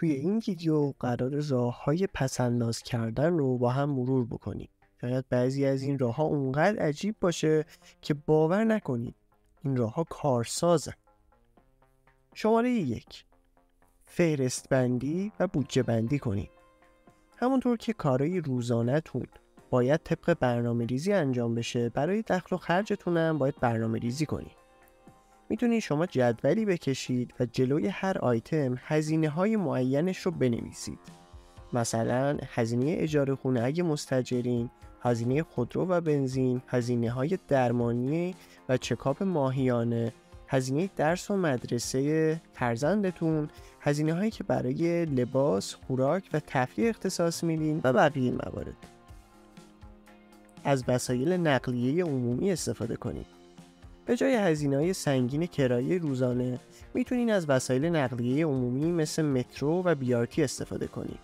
توی این ویدیو قرار راه‌های پس‌انداز کردن رو با هم مرور بکنیم. شاید بعضی از این راه‌ها اونقدر عجیب باشه که باور نکنید این راه‌ها کارسازن. شماره 1. فهرست بندی و بودجه بندی کنید. همونطور که کارهای روزانه‌تون باید طبق برنامه‌ریزی انجام بشه، برای دخل و خرجتون هم باید برنامه‌ریزی کنید. میتونید شما جدولی بکشید و جلوی هر آیتم هزینه‌های معینش رو بنویسید. مثلا هزینه اجاره خونه اگه مستاجرین، هزینه خودرو و بنزین، هزینه‌های درمانی و چکاپ ماهیانه، هزینه درس و مدرسه فرزندتون، هزینه‌هایی که برای لباس، خوراک و تفریح اختصاص میدین و بقیه موارد. از وسایل نقلیه عمومی استفاده کنید. به جای هزینه‌های سنگین کرایه روزانه میتونین از وسایل نقلیه عمومی مثل مترو و BRT استفاده کنید.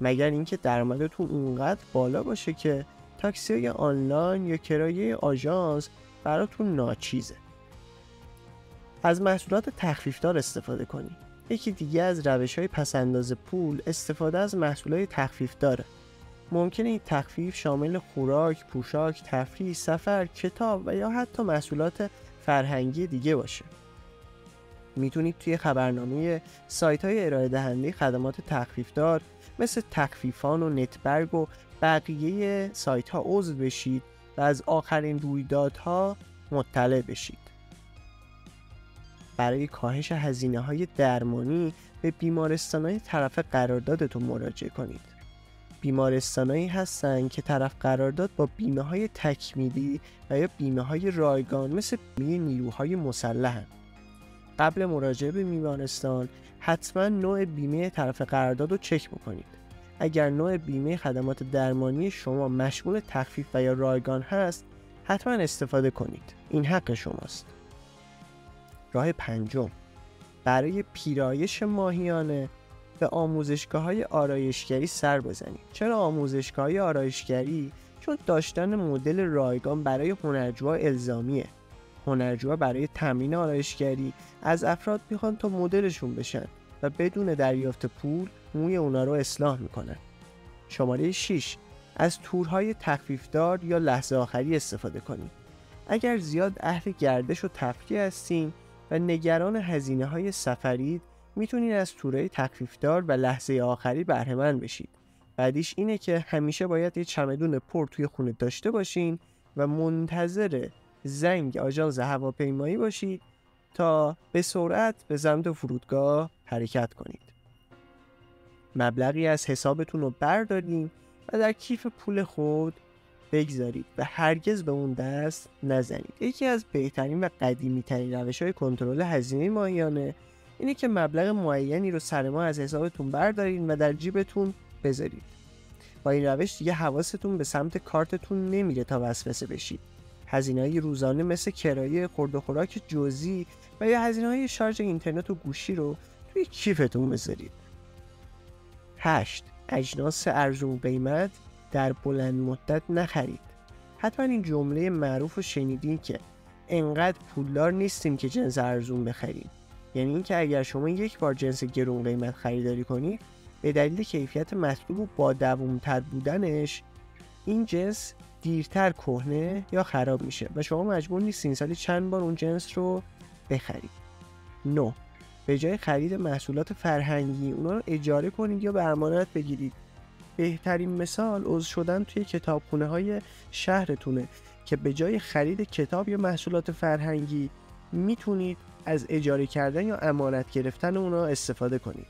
مگر اینکه درآمدتون اونقدر بالا باشه که تاکسی آنلاین یا کرایه آژانس براتون ناچیزه. از محصولات تخفیفدار استفاده کنید. یکی دیگه از روش‌های پس‌انداز پول استفاده از محصولات تخفیفداره. ممکنه این تخفیف شامل خوراک، پوشاک، تفریح، سفر، کتاب و یا حتی محصولات فرهنگی دیگه باشه. میتونید توی خبرنامه سایت‌های ارائه دهنده خدمات تخفیفدار مثل تخفیفان و نتبرگ و بقیه سایت‌ها عضو بشید و از آخرین رویدادها مطلع بشید. برای کاهش هزینه‌های درمانی به بیمارستان‌های طرف قراردادتون مراجعه کنید. بیمارستانایی هستن که طرف قرارداد با بیمه‌های تکمیلی و یا بیمه‌های رایگان مثل بیمه نیروهای مسلحن. قبل مراجعه به بیمارستان حتما نوع بیمه طرف قرارداد رو چک بکنید. اگر نوع بیمه خدمات درمانی شما مشمول تخفیف و یا رایگان هست، حتما استفاده کنید. این حق شماست. راه 5. برای پیرایش ماهیانه به آموزشگاه‌های آرایشگری سر بزنید. چرا آموزشگاه‌های آرایشگری؟ چون داشتن مدل رایگان برای هنرجوها الزامیه. هنرجوها برای تمرین آرایشگری از افراد میخوان تا مدلشون بشن و بدون دریافت پول موی اونا رو اصلاح میکنن. شماره 6. از تورهای تخفیفدار یا لحظه آخری استفاده کنید. اگر زیاد اهل گردش و تفریح هستین و نگران هزینه‌های سفرید، میتونید از تورهای تخفیفدار و لحظه آخری بهره‌مند بشید. بعدیش اینه که همیشه باید یه چمدون پر توی خونه داشته باشین و منتظر زنگ آژانس هواپیمایی باشید تا به سرعت به سمت فرودگاه حرکت کنید. مبلغی از حسابتون رو بردارین و در کیف پول خود بگذارید و هرگز به اون دست نزنید. یکی از بهترین و قدیمی ترین روش‌های کنترل هزینه ماهیانه اینه که مبلغ معینی رو سر ماه از حسابتون بردارین و در جیبتون بذارید. با این روش دیگه حواستون به سمت کارتتون نمیره تا وسوسه بشید. هزینه‌های روزانه مثل کرایه، خورد و خوراک جزئی و یا هزینه‌های شارژ اینترنت و گوشی رو توی کیفتون بذارید. 8. اجناس ارزون قیمت در بلند مدت نخرید. حتما این جمله معروف رو شنیدین که انقدر پولدار نیستیم که جنس ارزون بخریم. یعنی اینکه اگر شما یک بار جنس گرون قیمت خریداری کنید، به دلیل کیفیت مطلوب و با دوام‌تر بودنش این جنس دیرتر کهنه یا خراب میشه و شما مجبور نیستین سالی چند بار اون جنس رو بخرید. 9. به جای خرید محصولات فرهنگی اونا رو اجاره کنید یا به امانت بگیرید. بهترین مثال عضو شدن توی کتابخونه‌های شهرتونه که به جای خرید کتاب یا محصولات فرهنگی میتونید از اجاره کردن یا امانت گرفتن اونا استفاده کنید.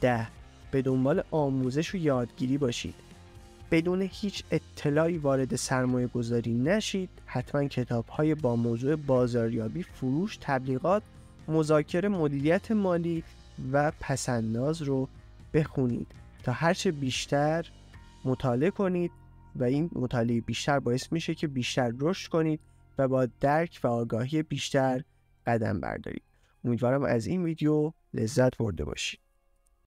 10. به دنبال آموزش و یادگیری باشید. بدون هیچ اطلاعی وارد سرمایه گذاری نشید. حتما کتاب‌های با موضوع بازاریابی، فروش، تبلیغات، مذاکره، مدیریت مالی و پس‌انداز رو بخونید تا هرچه بیشتر مطالعه کنید و این مطالعه بیشتر باعث میشه که بیشتر رشد کنید و با درک و آگاهی بیشتر قدم بردارید. امیدوارم از این ویدیو لذت برده باشید.